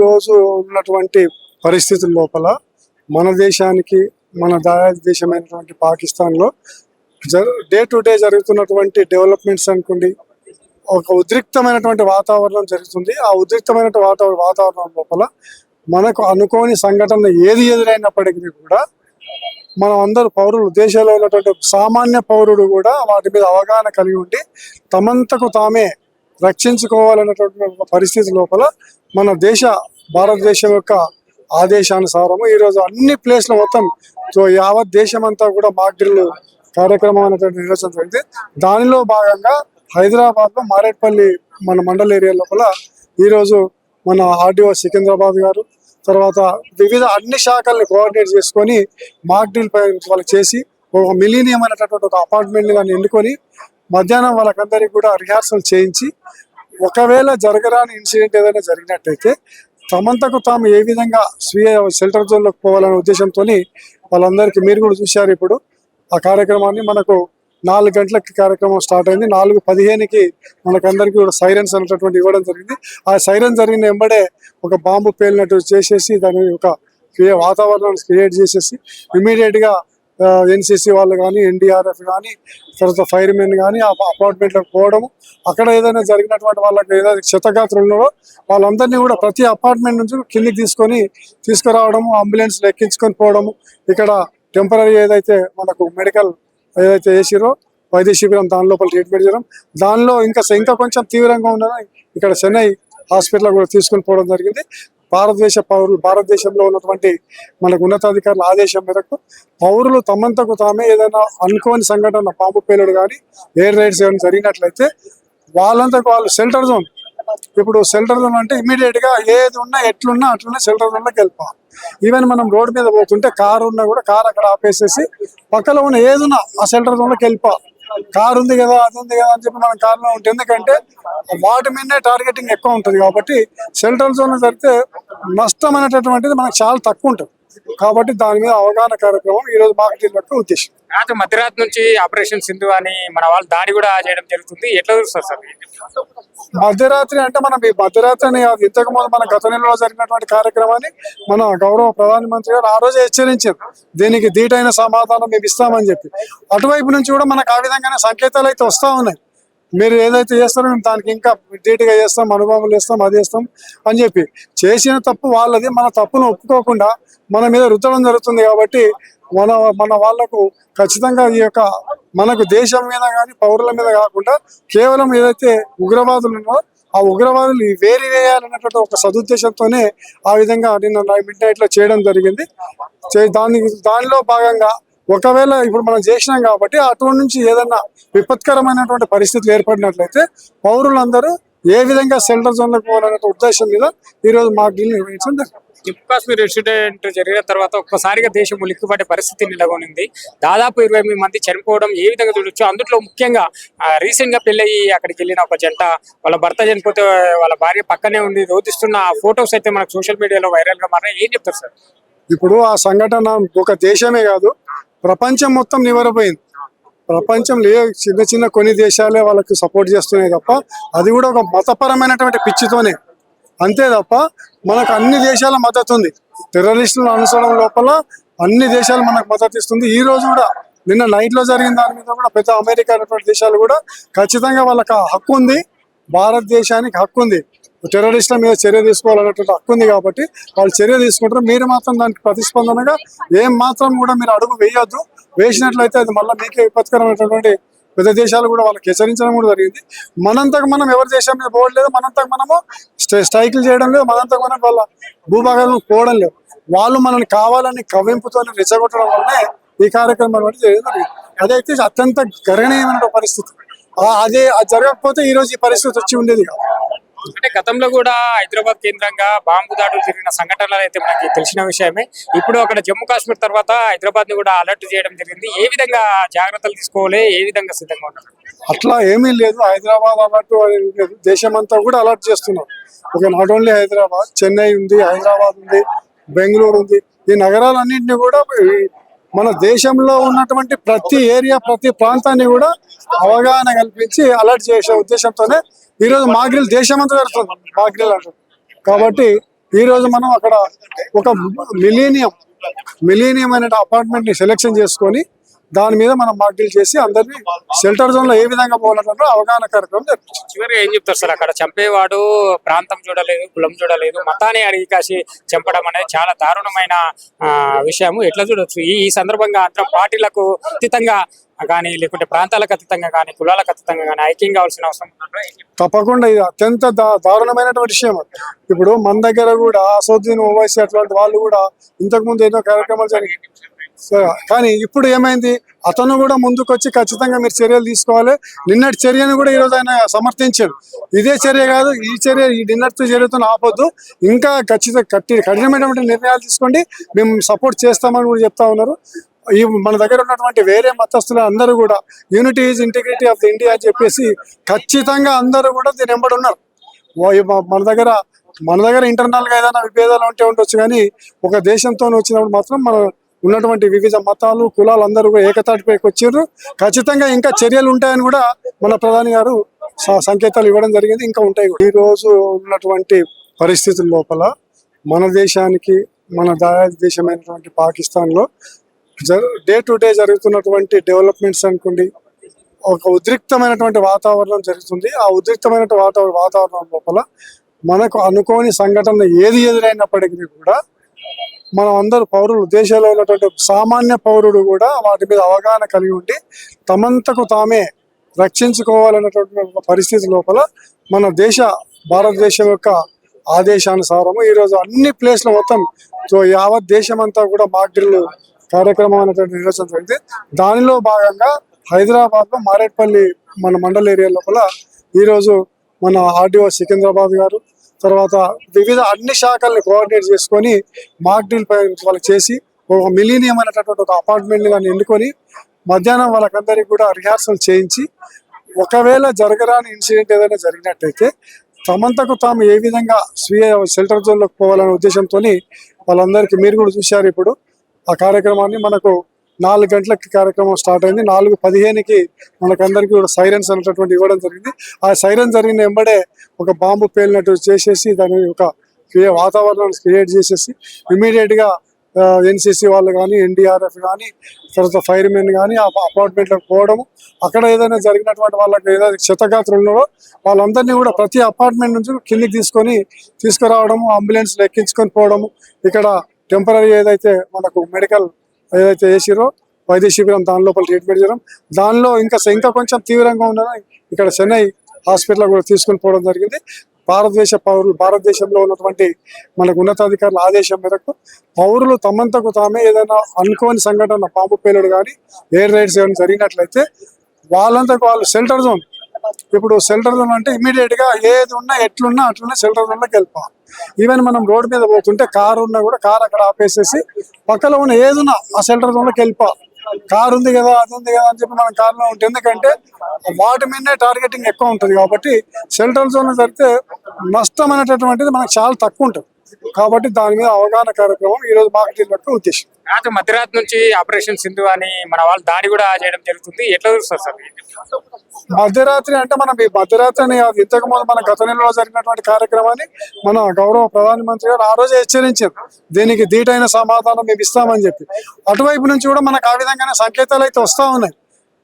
రోజు ఉన్నటువంటి పరిస్థితుల లోపల మన దేశానికి మన దేశమైనటువంటి పాకిస్తాన్లో డే టు డే జరుగుతున్నటువంటి డెవలప్మెంట్స్ అనుకోండి, ఒక ఉద్రిక్తమైనటువంటి వాతావరణం జరుగుతుంది. ఆ ఉద్రిక్తమైన వాతావరణం లోపల మనకు అనుకోని సంఘటన ఏది ఎదురైనప్పటికీ కూడా మనం అందరూ పౌరులు, దేశంలో ఉన్నటువంటి సామాన్య పౌరుడు కూడా వాటి మీద అవగాహన కలిగి ఉండి తమంతకు తామే రక్షించుకోవాలన్నటువంటి పరిస్థితి లోపల మన భారతదేశం యొక్క ఆదేశానుసారము ఈరోజు అన్ని ప్లేస్లో మొత్తం యావత్ దేశం అంతా కూడా మాక్ డ్రిల్ కార్యక్రమం అనేటువంటి నిర్వహించడం జరిగింది. దానిలో భాగంగా హైదరాబాద్లో మారేట్పల్లి మన మండల ఏరియా లోపల ఈరోజు మన ఆర్డీఓ సికింద్రాబాద్ గారు, తర్వాత వివిధ అన్ని శాఖల్ని కోఆర్డినేట్ చేసుకొని మాక్ డ్రిల్ వాళ్ళకి చేసి ఒక మిలీనియం అనేటటువంటి ఒక అపార్ట్మెంట్ని దాన్ని ఎన్నుకొని మధ్యాహ్నం వాళ్ళకందరికీ కూడా రిహార్సల్ చేయించి ఒకవేళ జరగరాని ఇన్సిడెంట్ ఏదైనా జరిగినట్టయితే తమంతకు తాము ఏ విధంగా స్వీయ షెల్టర్ జోన్లోకి పోవాలనే ఉద్దేశంతో వాళ్ళందరికీ, మీరు కూడా చూశారు ఇప్పుడు ఆ కార్యక్రమాన్ని, మనకు 4 గంటలకి కార్యక్రమం స్టార్ట్ అయింది. 4:15కి మనకందరికీ కూడా సైరన్స్ అనేటటువంటి ఇవ్వడం జరిగింది. ఆ సైరన్ జరిగిన వెంబడే ఒక బాంబు పేలినట్టు చేసేసి దాని ఒక వాతావరణాన్ని క్రియేట్ చేసేసి ఇమీడియట్గా ఎన్సీసీ వాళ్ళు కానీ, ఎన్డీఆర్ఎఫ్ కానీ, తర్వాత ఫైర్మెన్ కానీ ఆ అపార్ట్మెంట్లోకి పోవడము, అక్కడ ఏదైనా జరిగినటువంటి వాళ్ళకి ఏదైనా క్షతగాత్రులు ఉన్నారో వాళ్ళందరినీ కూడా ప్రతి అపార్ట్మెంట్ నుంచి కిందికి తీసుకురావడము, అంబులెన్స్లో ఎక్కించుకొని పోవడము, ఇక్కడ టెంపరీ ఏదైతే మనకు మెడికల్ ఏదైతే వేసిరో వైద్య శిబిరం దాని లోపల ట్రీట్మెంట్ చేయడం, దానిలో ఇంకా కొంచెం తీవ్రంగా ఉన్నదని ఇక్కడ చెన్నై హాస్పిటల్ కూడా తీసుకొని పోవడం జరిగింది. భారతదేశంలో ఉన్నటువంటి మనకు ఉన్నతాధికారుల ఆదేశం మేరకు పౌరులు తమంతకు తామే ఏదైనా అనుకోని సంఘటన, బాంబు పేలుడు కానీ, ఎయిర్ రైడ్స్ ఏమైనా జరిగినట్లయితే వాళ్ళంతకు వాళ్ళు షెల్టర్ జోన్, ఇప్పుడు షెల్టర్ జోన్ అంటే ఇమీడియట్గా ఏది ఉన్నా ఎట్లున్నా అట్లనే షెల్టర్ జోన్లోకి వెళ్ళిపోవాలి. ఈవెన్ మనం రోడ్డు మీద పోతుంటే కారు ఉన్నా కూడా కారు అక్కడ ఆపేసేసి పక్కన ఉన్న ఏదున్నా ఆ షెల్టర్ జోన్లోకి వెళ్ళిపోవాలి. కారు ఉంది కదా, అది ఉంది కదా అని చెప్పి మనం కారులో ఉంటుంది, ఎందుకంటే వాటి మీదనే టార్గెటింగ్ ఎక్కువ ఉంటుంది. కాబట్టి షెల్టర్ జోన్ జరిగితే నష్టం అనేటటువంటిది మనకు చాలా తక్కువ ఉంటుంది. కాబట్టి దాని మీద అవగాహన కార్యక్రమం ఈరోజు మాక్ డ్రిల్ యొక్క ఉద్దేశం. మధ్యరాత్రి నుంచి ఆపరేషన్ సింధు అని మన వాళ్ళు దాడి కూడా చేయడం జరుగుతుంది. ఎట్లా చూస్తారు సార్? మధ్యరాత్రి అంటే మనం ఈ మధ్యరాత్రి అని ఇంతకు ముందు మన గత నెలలో జరిగినటువంటి కార్యక్రమాన్ని మన గౌరవ ప్రధానమంత్రి గారు ఆ రోజే హెచ్చరించారు, దీనికి ధీటైన సమాధానం మేము ఇస్తామని చెప్పి. అటువైపు నుంచి కూడా మనకు ఆ విధంగానే సంకేతాలు అయితే వస్తూ ఉన్నాయి, మీరు ఏదైతే చేస్తారో మేము దానికి ఇంకా ధీటుగా చేస్తాం, అనుభవాలు చేస్తాం, అది చేస్తాం అని చెప్పి. చేసిన తప్పు వాళ్ళది, మన తప్పును ఒప్పుకోకుండా మన మీద రుద్దడం జరుగుతుంది. కాబట్టి మన వాళ్లకు ఖచ్చితంగా ఈ యొక్క మనకు దేశం మీద కానీ పౌరుల మీద కాకుండా కేవలం ఏదైతే ఉగ్రవాదులు ఉన్నారో ఆ ఉగ్రవాదులు వేయాలన్నటువంటి ఒక సదుద్దేశంతోనే ఆ విధంగా నిన్న మిడ్-నైట్ లో చేయడం జరిగింది. దానిలో భాగంగా ఒకవేళ ఇప్పుడు మనం చేసినాం కాబట్టి అటువంటి నుంచి ఏదన్నా విపత్కరమైనటువంటి పరిస్థితులు ఏర్పడినట్లయితే పౌరులందరూ ఏ విధంగా షెల్టర్ జోన్లకు పోవాలనే ఉద్దేశం మీద ఈరోజు మాక్ డ్రిల్ నిర్వహించడం జరిగింది. జమ్మూ కాశ్మీర్ ఇన్సిడెంట్ జరిగిన తర్వాత ఒక్కసారిగా దేశం ఉలిక్కిపడే పరిస్థితి నెలకొనింది. దాదాపు 28 మంది చనిపోవడం ఏ విధంగా చూడొచ్చు. అందులో ముఖ్యంగా రీసెంట్ గా పెళ్ళయి అక్కడికి వెళ్ళిన ఒక జంట, వాళ్ళ భర్త చనిపోతే వాళ్ళ భార్య పక్కనే ఉండి రోధిస్తున్న ఫొటోస్ అయితే మనకు సోషల్ మీడియాలో వైరల్ గా మారాయి. ఏం చెప్తారు సార్? ఇప్పుడు ఆ సంఘటన ఒక దేశమే కాదు, ప్రపంచం మొత్తం నివరపోయింది. ప్రపంచంలో చిన్న కొన్ని దేశాలే వాళ్ళకి సపోర్ట్ చేస్తున్నాయి తప్ప, అది కూడా ఒక మతపరమైనటువంటి పిచ్చితోనే, అంతే తప్ప మనకు అన్ని దేశాల మద్దతు ఉంది. టెర్రరిస్టులను అనుసరణ లోపల అన్ని దేశాలు మనకు మద్దతు ఇస్తుంది. ఈ రోజు కూడా నిన్న నైట్ లో జరిగిన దాని మీద కూడా పెద్ద అమెరికా అనేటువంటి దేశాలు కూడా ఖచ్చితంగా వాళ్ళకి హక్కు ఉంది, భారతదేశానికి హక్కు ఉంది, టెర్రరిస్టుల మీద చర్య తీసుకోవాలనేటువంటి హక్కు ఉంది. కాబట్టి వాళ్ళు చర్య తీసుకుంటారు. మీరు మాత్రం దానికి ప్రతిస్పందనగా ఏం మాత్రం కూడా మీరు అడుగు వేయొద్దు. వేసినట్లయితే అది మళ్ళీ మీకే విపత్కరమైనటువంటి పెద్ద దేశాలు కూడా వాళ్ళకి హెచ్చరించడం కూడా జరిగింది. మనంతకు మనం ఎవరి దేశం మీద పోవట్లేదు, మనంతకు మనము స్ట్రైకులు చేయడం లేదు, మనంతకు మనం వాళ్ళ భూభాగాలను పోవడం లేదు. వాళ్ళు మనల్ని కావాలని కవ్వింపుతో రెచ్చగొట్టడం వల్లనే ఈ కార్యక్రమం జరిగింది. అదైతే అత్యంత గర్హనీయమైన పరిస్థితి. అది జరగకపోతే ఈ రోజు ఈ పరిస్థితి వచ్చి ఉండేది కాదు. అంటే గతంలో కూడా హైదరాబాద్ కేంద్రంగా బాంబు దాడులు జరిగిన సంఘటనలు అయితే మనకి తెలిసిన విషయమే. ఇప్పుడు అక్కడ జమ్మూ కాశ్మీర్ తర్వాత హైదరాబాద్ ని కూడా అలర్ట్ చేయడం జరిగింది. ఏ విధంగా జాగ్రత్తలు తీసుకోవాలి, ఏ విధంగా సిద్ధంగా ఉన్నారు? అట్లా ఏమీ లేదు, హైదరాబాద్ అలర్ట్ లేదు, దేశం అంతా కూడా అలర్ట్ చేస్తున్నారు. Okay, not only Hyderabad, Chennai ఉంది, హైదరాబాద్ ఉంది, బెంగళూరు ఉంది. ఈ నగరాలన్నింటినీ కూడా మన దేశంలో ఉన్నటువంటి ప్రతి ఏరియా, ప్రతి ప్రాంతాన్ని కూడా అవగాహన కల్పించి అలర్ట్ చేసే ఉద్దేశంతోనే ఈరోజు మాక్ డ్రిల్ దేశమంతా జరుగుతుంది. మాక్ డ్రిల్ అంటారు. కాబట్టి ఈ రోజు మనం అక్కడ ఒక మిలీనియం అనే అపార్ట్మెంట్ ని సెలెక్షన్ చేసుకొని దాని మీద మనం మాక్ డ్రిల్ చేసి అందరినీ షెల్టర్ జోన్ లో ఏ విధంగా పోవాలంటే అవగాహన కార్యక్రమం జరుగుతుంది. చివరిగా ఏం చెప్తారు సార్? అక్కడ చంపేవాడు ప్రాంతం చూడలేదు, కులం చూడలేదు, మతాన్ని అడిగి కాసి చంపడం అనేది చాలా దారుణమైన విషయము. ఎట్లా చూడొచ్చు ఈ సందర్భంగా అందరం పార్టీలకు అతీతంగా కానీ, లేకుంటే ప్రాంతాలకు అతీతంగా కానీ, కులాలకు అతీతంగా కానీ ఐక్యం కావాల్సిన అవసరం ఉంటుందా? తప్పకుండా ఇది అత్యంత దారుణమైనటువంటి విషయం. ఇప్పుడు మన దగ్గర కూడా అసౌద్దీన్ ఓవైసీ అట్లాంటి వాళ్ళు కూడా ఇంతకు ముందు ఎన్నో కార్యక్రమాలు జరిగాయి. కానీ ఇప్పుడు ఏమైంది, అతను కూడా ముందుకొచ్చి ఖచ్చితంగా మీరు చర్యలు తీసుకోవాలి. నిన్నటి చర్యను కూడా ఈరోజు ఆయన సమర్థించాడు. ఇదే చర్య కాదు, ఈ నిన్నటి చర్యతో ఆపొద్దు, ఇంకా కఠినమైనటువంటి నిర్ణయాలు తీసుకోండి, మేము సపోర్ట్ చేస్తామని కూడా చెప్తా ఉన్నారు. ఈ మన దగ్గర ఉన్నటువంటి వేరే మతస్థులు అందరూ కూడా unity is integrity of the India అని చెప్పేసి ఖచ్చితంగా అందరూ కూడా దీని వెంబడి ఉన్నారు. మన దగ్గర ఇంటర్నల్ గా ఏదైనా విభేదాలు ఉంటే ఉండొచ్చు, కానీ ఒక దేశంతో వచ్చినప్పుడు మాత్రం మన ఉన్నటువంటి వివిధ మతాలు కులాలు అందరూ కూడా ఏకతాటిపైకి వచ్చారు. ఖచ్చితంగా ఇంకా చర్యలు ఉంటాయని కూడా మన ప్రధాని గారు సంకేతాలు ఇవ్వడం జరిగింది, ఇంకా ఉంటాయి కూడా. ఈ రోజు ఉన్నటువంటి పరిస్థితుల లోపల మన దేశానికి మన దేశమైనటువంటి పాకిస్తాన్ లో డే టు డే జరుగుతున్నటువంటి డెవలప్మెంట్స్ అనుకోండి, ఒక ఉద్రిక్తమైనటువంటి వాతావరణం జరుగుతుంది. ఆ ఉద్రిక్తమైన వాతావరణం లోపల మనకు అనుకోని సంఘటన ఏది ఎదురైనప్పటికీ కూడా మనం అందరూ పౌరులు, దేశంలో ఉన్నటువంటి సామాన్య పౌరుడు కూడా వాటి మీద అవగాహన కలిగి ఉండి తమంతకు తామే రక్షించుకోవాలన్నటువంటి పరిస్థితి లోపల మన భారతదేశం యొక్క ఆదేశానుసారము ఈరోజు అన్ని ప్లేస్ల మొత్తం యావత్ దేశం అంతా కూడా మాక్ డ్రిల్ కార్యక్రమం అనేటువంటి నిర్వచనం జరిగింది. దానిలో భాగంగా హైదరాబాద్ లో మారేట్పల్లి మన మండల ఏరియా లోపల ఈరోజు మన ఆర్డీఓ సికింద్రాబాద్ గారు, తర్వాత వివిధ అన్ని శాఖల్ని కోఆర్డినేట్ చేసుకొని మాక్ డ్రిల్ వాళ్ళకి చేసి ఒక మిలీనియం అనేటటువంటి ఒక అపార్ట్మెంట్ దాన్ని ఎన్నుకొని మధ్యాహ్నం వాళ్ళకందరికీ కూడా రిహార్సల్ చేయించి ఒకవేళ జరగరాని ఇన్సిడెంట్ ఏదైనా జరిగినట్టయితే తమంతకు తాము ఏ విధంగా స్వీయ షెల్టర్ జోన్లోకి పోవాలనే ఉద్దేశంతో వాళ్ళందరికీ, మీరు కూడా చూశారు ఇప్పుడు ఆ కార్యక్రమాన్ని, మనకు 4 గంటలకి కార్యక్రమం స్టార్ట్ అయింది. 4:15కి మనకందరికీ కూడా సైరన్స్ అనేటటువంటి ఇవ్వడం జరిగింది. ఆ సైరన్ జరిగిన వెంబడే ఒక బాంబు పేలినట్టు చేసేసి దాని ఒక వాతావరణాన్ని క్రియేట్ చేసేసి ఇమీడియట్ గా ఎన్సీసీ వాళ్ళు కానీ, ఎన్డీఆర్ఎఫ్ కానీ, తర్వాత ఫైర్ మెన్ కానీ ఆ అపార్ట్మెంట్లకు పోవడము, అక్కడ ఏదైనా జరిగినటువంటి వాళ్ళకి ఏదైనా క్షతగాత్రులు ఉన్నారో వాళ్ళందరినీ కూడా ప్రతి అపార్ట్మెంట్ నుంచి కిందికి తీసుకురావడము, అంబులెన్స్లు ఎక్కించుకొని పోవడము, ఇక్కడ టెంపరీ ఏదైతే మనకు మెడికల్ ఏదైతే వేసిరో వైద్య శిబిరం దాని లోపల ట్రీట్మెంట్ చేయడం, దానిలో ఇంకా కొంచెం తీవ్రంగా ఉన్నది ఇక్కడ చెన్నై హాస్పిటల్ కూడా తీసుకుని పోవడం జరిగింది. భారతదేశంలో ఉన్నటువంటి మనకు ఉన్నతాధికారుల ఆదేశం మేరకు పౌరులు తమంతకు తామే ఏదైనా అనుకోని సంఘటన, బాంబు పేలుడు కానీ, ఎయిర్ రైడ్స్ ఏమైనా జరిగినట్లయితే వాళ్ళంతకు వాళ్ళు షెల్టర్ జోన్, ఇప్పుడు షెల్టర్ జోన్ అంటే ఇమీడియట్ గా ఏది ఉన్నా ఎట్లున్నా అట్లున్నా షెల్టర్ జోన్ లోకి వెళ్ళిపోవాలి. ఈవెన్ మనం రోడ్ మీద పోతుంటే కారు ఉన్నా కూడా కారు అక్కడ ఆపేసేసి పక్కన ఉన్న ఏదున్నా ఆ షెల్టర్ జోన్ లోకి వెళ్ళిపోవాలి. కారు ఉంది కదా, అది ఉంది కదా అని చెప్పి మనం కారులో ఉంటుంది, ఎందుకంటే వాటి మీదనే టార్గెటింగ్ ఎక్కువ ఉంటుంది. కాబట్టి షెల్టర్ జోన్ లో జరిగితే నష్టం అనేటటువంటిది మనకు చాలా తక్కువ ఉంటుంది. కాబట్టి దాని మీద అవగాహన కార్యక్రమం ఈ రోజు మాక్ డ్రిల్ యొక్క ఉద్దేశం. మధ్యరాత్రి నుంచి ఆపరేషన్ సింధు అని మన వాళ్ళు దాడి కూడా చేయడం జరుగుతుంది. ఎట్లా చూస్తారు సార్? మధ్యరాత్రి అంటే మనం ఈ మధ్యరాత్రి అని కాదు, ఇంతకు ముందు మన గత నెలలో జరిగినటువంటి కార్యక్రమాన్ని మన గౌరవ ప్రధానమంత్రి గారు ఆ రోజే హెచ్చరించారు, దీనికి ధీటైన సమాధానం మేము ఇస్తామని చెప్పి. అటువైపు నుంచి కూడా మనకు ఆ విధంగానే సంకేతాలు అయితే వస్తూ ఉన్నాయి,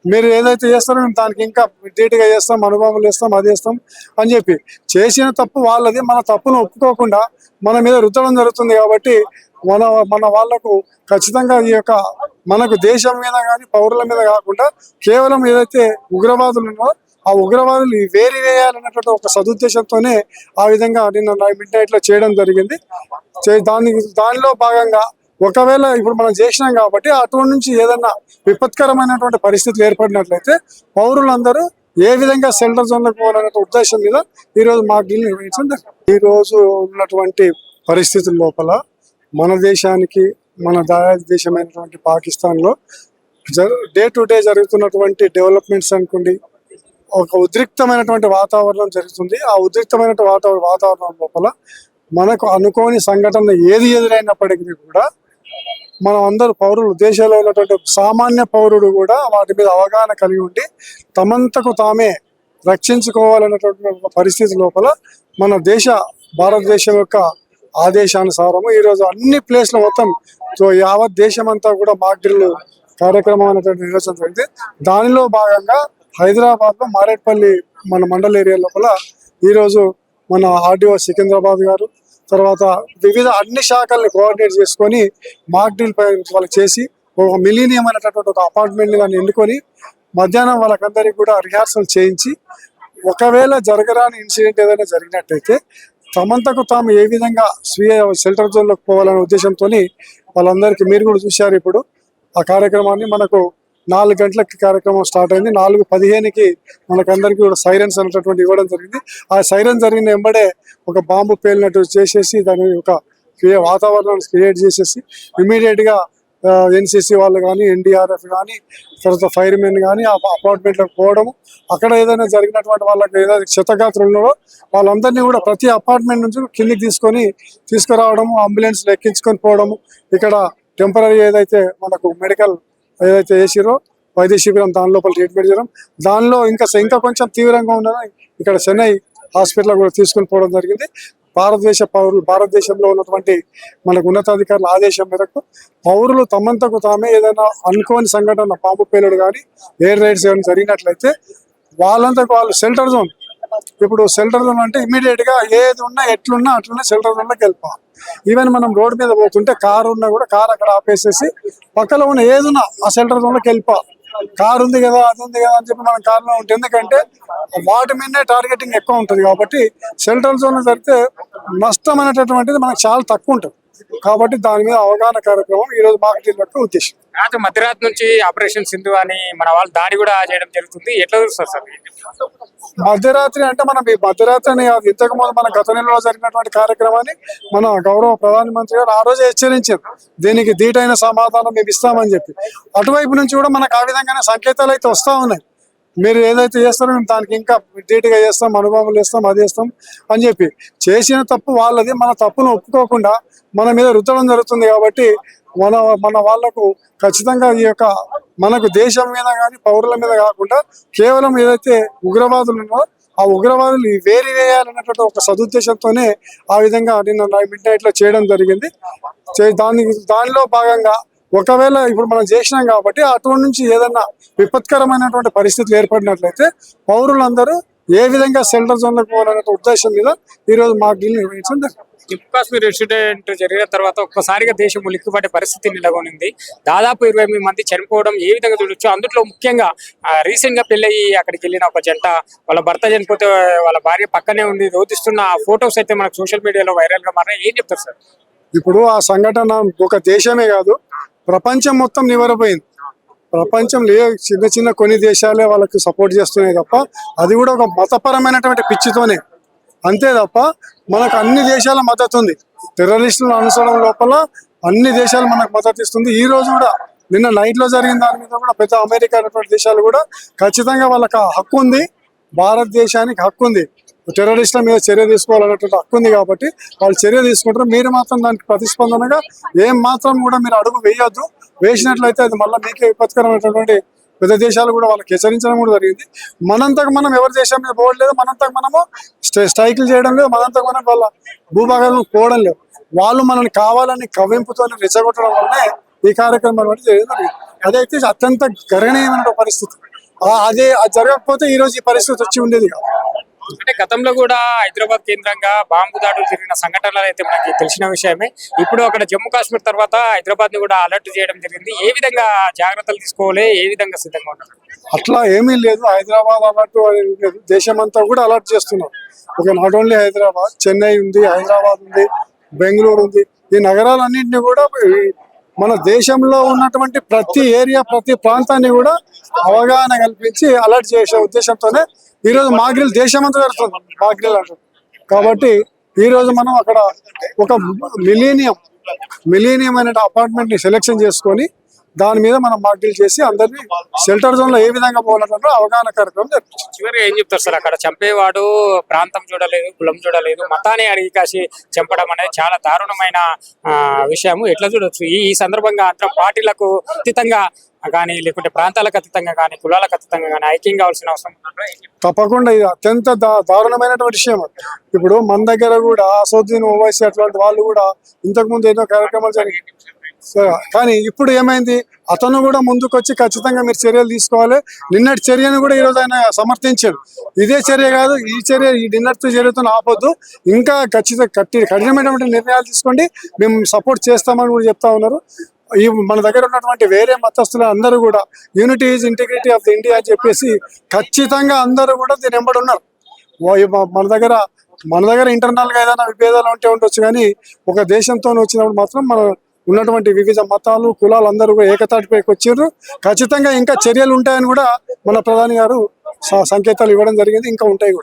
మీరు ఏదైతే చేస్తారో మేము దానికి ఇంకా ధీటుగా చేస్తాం, అనుభవం చేస్తాం, అది చేస్తాం అని చెప్పి. చేసిన తప్పు వాళ్ళది, మన తప్పును ఒప్పుకోకుండా మన మీద రుద్దడం జరుగుతుంది. కాబట్టి మన వాళ్లకు ఖచ్చితంగా ఈ యొక్క మనకు దేశం మీద కానీ పౌరుల మీద కాకుండా కేవలం ఏదైతే ఉగ్రవాదులు ఉన్నారో ఆ ఉగ్రవాదులు వేయాలన్నటువంటి ఒక సదుద్దేశంతోనే ఆ విధంగా నిన్న మిడ్ నైట్ లో చేయడం జరిగింది. దానిలో భాగంగా ఒకవేళ ఇప్పుడు మనం చేసినాం కాబట్టి అటువంటి నుంచి ఏదైనా విపత్కరమైనటువంటి పరిస్థితులు ఏర్పడినట్లయితే పౌరులందరూ ఏ విధంగా షెల్టర్ జోన్లకు పోవాలనే ఉద్దేశం మీద ఈ రోజు మాక్ డ్రిల్ నిర్వహించడం జరిగింది. ఈ రోజు ఉన్నటువంటి పరిస్థితుల లోపల మన దేశానికి మన దేశమైనటువంటి పాకిస్తాన్ లో డే టు డే జరుగుతున్నటువంటి డెవలప్మెంట్స్ అనుకోండి, ఒక ఉద్రిక్తమైనటువంటి వాతావరణం జరుగుతుంది. ఆ ఉద్రిక్తమైన వాతావరణం లోపల మనకు అనుకోని సంఘటన ఏది ఎదురైనప్పటికీ కూడా మనం అందరూ పౌరులు, దేశంలో ఉన్నటువంటి సామాన్య పౌరుడు కూడా వాటి మీద అవగాహన కలిగి ఉండి తమంతకు తామే రక్షించుకోవాలన్నటువంటి పరిస్థితి లోపల మన భారతదేశం యొక్క ఆదేశానుసారము ఈరోజు అన్ని ప్లేస్లు మొత్తం యావత్ దేశం అంతా కూడా మాక్ డ్రిల్ కార్యక్రమం అనేటువంటి నిర్వహించడం జరిగింది. దానిలో భాగంగా హైదరాబాద్ లో మారేట్పల్లి మన మండల ఏరియా లోపల ఈరోజు మన ఆర్డీఓ సికింద్రాబాద్ గారు, తర్వాత వివిధ అన్ని శాఖల్ని కోఆర్డినేట్ చేసుకొని మాక్ డ్రిల్ వాళ్ళకి చేసి ఒక మిలీనియం అనేటటువంటి ఒక అపార్ట్మెంట్ దాన్ని ఎన్నుకొని మధ్యాహ్నం వాళ్ళకందరికీ కూడా రిహార్సల్ చేయించి ఒకవేళ జరగరాని ఇన్సిడెంట్ ఏదైనా జరిగినట్టయితే తమంతకు తాము ఏ విధంగా స్వీయ షెల్టర్ జోన్లోకి పోవాలనే ఉద్దేశంతో వాళ్ళందరికీ మీరు కూడా చూశారు. ఇప్పుడు ఆ కార్యక్రమాన్ని మనకు 4 గంటలకి కార్యక్రమం స్టార్ట్ అయింది. 4:15కి మనకందరికీ కూడా సైరన్స్ అనేటటువంటి ఇవ్వడం జరిగింది. ఆ సైరన్ జరిగిన వెంబడే ఒక బాంబు పేలినట్టు చేసేసి దాని ఒక వాతావరణాన్ని క్రియేట్ చేసేసి ఇమీడియట్ గా ఎన్సీసీ వాళ్ళు కానీ, ఎన్డీఆర్ఎఫ్ కానీ, తర్వాత ఫైర్ మెన్ కానీ ఆ అపార్ట్మెంట్లోకి పోవడము, అక్కడ ఏదైనా జరిగినటువంటి వాళ్ళకి ఏదైనా క్షతగాత్రులు ఉన్నారో వాళ్ళందరినీ కూడా ప్రతి అపార్ట్మెంట్ నుంచి కిందికి తీసుకురావడము, అంబులెన్స్ ఎక్కించుకొని పోవడము, ఇక్కడ టెంపరీ ఏదైతే మనకు మెడికల్ ఏదైతే వేసిరో వైద్య శిబిరం దాని లోపల ట్రీట్మెంట్ చేయడం, దానిలో ఇంకా కొంచెం తీవ్రంగా ఉన్నదని ఇక్కడ చెన్నై హాస్పిటల్ కూడా తీసుకుని పోవడం జరిగింది. భారతదేశంలో ఉన్నటువంటి మనకు ఉన్నతాధికారుల ఆదేశం మేరకు పౌరులు తమంతకు తామే ఏదైనా అనుకోని సంఘటన బాంబు పేలుడు కానీ ఎయిర్ రైడ్స్ ఏమైనా జరిగినట్లయితే వాళ్ళంతకు వాళ్ళు షెల్టర్ జోన్, ఇప్పుడు షెల్టర్ జోన్ అంటే ఇమీడియట్ గా ఏది ఉన్నా ఎట్లున్నా అట్లనే షెల్టర్ జోన్ లోకి వెళ్ళిపోవాలి. ఈవెన్ మనం రోడ్ మీద పోతుంటే కారు ఉన్నా కూడా కారు అక్కడ ఆపేసేసి పక్కన ఉన్న ఏదున్నా ఆ షెల్టర్ జోన్ లోకి వెళ్ళిపోవాలి. కారు ఉంది కదా, అది ఉంది కదా అని చెప్పి మనం కారులో ఉంటుంది, ఎందుకంటే వాటి మీదనే టార్గెటింగ్ ఎక్కువ ఉంటుంది. కాబట్టి షెల్టర్ జోన్ జరిగితే నష్టం అనేటటువంటిది మనకు చాలా తక్కువ ఉంటుంది. కాబట్టి దాని మీద అవగాహన కార్యక్రమం ఈ రోజు మాక్ డ్రిల్ యొక్క ఉద్దేశం. మధ్యరాత్రి నుంచి ఆపరేషన్ సింధు అని మన వాళ్ళు దాడి కూడా చేయడం జరుగుతుంది. ఎట్లా చూస్తారు సార్? మధ్యరాత్రి అంటే మనం ఈ మధ్యరాత్రి అని కాదు, ఇంతకు ముందు మన గత నెలలో జరిగినటువంటి కార్యక్రమాన్ని మన గౌరవ ప్రధానమంత్రి గారు ఆ రోజే హెచ్చరించారు, దీనికి ధీటైన సమాధానం మేము ఇస్తామని చెప్పి. అటువైపు నుంచి కూడా మనకు ఆ విధంగానే సంకేతాలు అయితే వస్తూ ఉన్నాయి, మీరు ఏదైతే చేస్తారో మేము దానికి ఇంకా ధీటుగా చేస్తాం, అనుభవం చేస్తాం, అది చేస్తాం అని చెప్పి. చేసిన తప్పు వాళ్ళది, మన తప్పును ఒప్పుకోకుండా మన మీద రుద్దడం జరుగుతుంది. కాబట్టి మన వాళ్లకు ఖచ్చితంగా ఈ యొక్క మనకు దేశం మీద కానీ పౌరుల మీద కాకుండా కేవలం ఏదైతే ఉగ్రవాదులు ఉన్నారో ఆ ఉగ్రవాదులు వేరి వేయాలన్నటువంటి ఒక సదుద్దేశంతోనే ఆ విధంగా నిన్న మిడ్ నైట్ లో చేయడం జరిగింది. దానిలో భాగంగా ఒకవేళ ఇప్పుడు మనం చేసినాం కాబట్టి అటువంటి నుంచి ఏదన్నా విపత్కరమైనటువంటి పరిస్థితులు ఏర్పడినట్లయితే పౌరులందరూ ఏ విధంగా షెల్టర్ జోన్లకు పోవాలనే ఉద్దేశం మీద ఈ రోజు మాక్ డ్రిల్ నిర్వహించడం జరిగింది. జమ్మూ కాశ్మీర్ ఇన్సిడెంట్ జరిగిన తర్వాత ఒక్కసారిగా దేశం ఉలిక్కిపడే పరిస్థితి నెలకొనింది. దాదాపు 28 మంది చనిపోవడం ఏ విధంగా చూడొచ్చు. అందులో ముఖ్యంగా రీసెంట్ గా పెళ్ళయి అక్కడికి వెళ్ళిన ఒక జంట, వాళ్ళ భర్త చనిపోతే వాళ్ళ భార్య పక్కనే ఉండి రోధిస్తున్న ఆ ఫొటోస్ అయితే మనకు సోషల్ మీడియాలో వైరల్ గా మారాయి. ఏం చెప్తారు సార్? ఇప్పుడు ఆ సంఘటన ఒక దేశమే కాదు, ప్రపంచం మొత్తం నివరపోయింది. ప్రపంచంలో చిన్న కొన్ని దేశాలే వాళ్ళకి సపోర్ట్ చేస్తున్నాయి తప్ప, అది కూడా ఒక మతపరమైనటువంటి పిచ్చితోనే, అంతే తప్ప మనకు అన్ని దేశాల మద్దతు ఉంది. టెర్రరిస్టులను అనుసరణ లోపల అన్ని దేశాలు మనకు మద్దతు ఇస్తుంది. ఈ రోజు కూడా నిన్న నైట్ లో జరిగిన దాని మీద కూడా పెద్ద అమెరికా అనేటువంటి దేశాలు కూడా ఖచ్చితంగా వాళ్ళకి హక్కు ఉంది, భారతదేశానికి హక్కు ఉంది, టెర్రరిస్టుల మీద చర్య తీసుకోవాలనేటువంటి హక్కు ఉంది. కాబట్టి వాళ్ళు చర్య తీసుకుంటారు. మీరు మాత్రం దానికి ప్రతిస్పందనగా ఏం మాత్రం కూడా మీరు అడుగు వేయొద్దు. వేసినట్లయితే అది మళ్ళీ మీకే విపత్కరమైనటువంటి పెద్ద దేశాలు కూడా వాళ్ళకి హెచ్చరించడం కూడా జరిగింది. మనంతకు మనం ఎవరి దేశం మీద పోవట్లేదు, మనంతకు మనము స్ట్రైకులు చేయడం లేదు, మనంతకు మనం వాళ్ళ భూభాగాలను పోవడం లేదు. వాళ్ళు మనల్ని కావాలని కవ్వింపుతో రెచ్చగొట్టడం వల్లనే ఈ కార్యక్రమం జరిగింది. అదైతే అత్యంత గణనీయమైన పరిస్థితి. అది జరగకపోతే ఈ రోజు ఈ పరిస్థితి వచ్చి ఉండేది కాదు. అంటే గతంలో కూడా హైదరాబాద్ కేంద్రంగా బాంబు దాడులు జరిగిన సంఘటనలు అయితే మనకి తెలిసిన విషయమే. ఇప్పుడు అక్కడ జమ్మూ కాశ్మీర్ తర్వాత హైదరాబాద్ ని కూడా అలర్ట్ చేయడం జరిగింది. ఏ విధంగా జాగ్రత్తలు తీసుకోవాలి, ఏ విధంగా సిద్ధంగా ఉంటారు? అట్లా ఏమీ లేదు, హైదరాబాద్ అలర్ట్ లేదు, దేశమంతా కూడా అలర్ట్ చేస్తున్నారు. Okay, not only Hyderabad, Chennai ఉంది, హైదరాబాద్ ఉంది, బెంగళూరు ఉంది. ఈ నగరాలన్నింటినీ కూడా మన దేశంలో ఉన్నటువంటి ప్రతి ఏరియా, ప్రతి ప్రాంతాన్ని కూడా అవగాహన కల్పించి అలర్ట్ చేసే ఉద్దేశంతోనే ఈ రోజు మాక్ డ్రిల్ దేశమంతా జరుగుతుంది. మాక్ డ్రిల్ అంటారు. కాబట్టి ఈ రోజు మనం అక్కడ ఒక మిలీనియం అనే అపార్ట్మెంట్ ని సెలెక్షన్ చేసుకొని దాని మీద మనం మాక్ డ్రిల్ చేసి అందరినీ షెల్టర్ జోన్ లో ఏ విధంగా పోవాలంటే అవగాహన కార్యక్రమం జరుగుతుంది. చివరిగా ఏం చెప్తారు సార్? అక్కడ చంపేవాడు ప్రాంతం చూడలేదు, కులం చూడలేదు, మతాన్ని అడిగి కాసి చంపడం అనేది చాలా దారుణమైన విషయము. ఎట్లా చూడొచ్చు? ఈ సందర్భంగా అందరం పార్టీలకు అతీతంగా కానీ లేకుంటే ప్రాంతాలకు అతీతంగా కానీ కులాలకు అతీతంగా కానీ ఐక్యం కావాల్సిన అవసరం ఉందంటారా? ఏం చెప్తారు? తప్పకుండా ఇది అత్యంత దారుణమైనటువంటి విషయం. ఇప్పుడు మన దగ్గర కూడా అసౌద్దీన్ ఓవైసీ అట్లాంటి వాళ్ళు కూడా ఇంతకు ముందు ఎన్నో కార్యక్రమాలు జరిగాయి. కానీ ఇప్పుడు ఏమైంది, అతను కూడా ముందుకొచ్చి ఖచ్చితంగా మీరు చర్యలు తీసుకోవాలి. నిన్నటి చర్యను కూడా ఈరోజు ఆయన సమర్థించాడు. ఇదే చర్య కాదు, ఈ చర్య ఈ నిన్నటి చర్యతో ఆపొద్దు, ఇంకా కఠినమైనటువంటి నిర్ణయాలు తీసుకోండి, మేము సపోర్ట్ చేస్తామని కూడా చెప్తా ఉన్నారు. ఈ మన దగ్గర ఉన్నటువంటి వేరే మతస్థులు అందరూ కూడా unity is integrity of the India అని చెప్పేసి ఖచ్చితంగా అందరూ కూడా దీని వెంబడి ఉన్నారు. మన దగ్గర ఇంటర్నల్ గా ఏదైనా విభేదాలు ఉంటే ఉండొచ్చు, కానీ ఒక దేశంతో వచ్చినప్పుడు మాత్రం మన ఉన్నటువంటి వివిధ మతాలు కులాలు అందరూ కూడా ఏకతాటిపైకి వచ్చారు. ఖచ్చితంగా ఇంకా చర్యలు ఉంటాయని కూడా మన ప్రధాని గారు సంకేతాలు ఇవ్వడం జరిగింది, ఇంకా ఉంటాయి కూడా.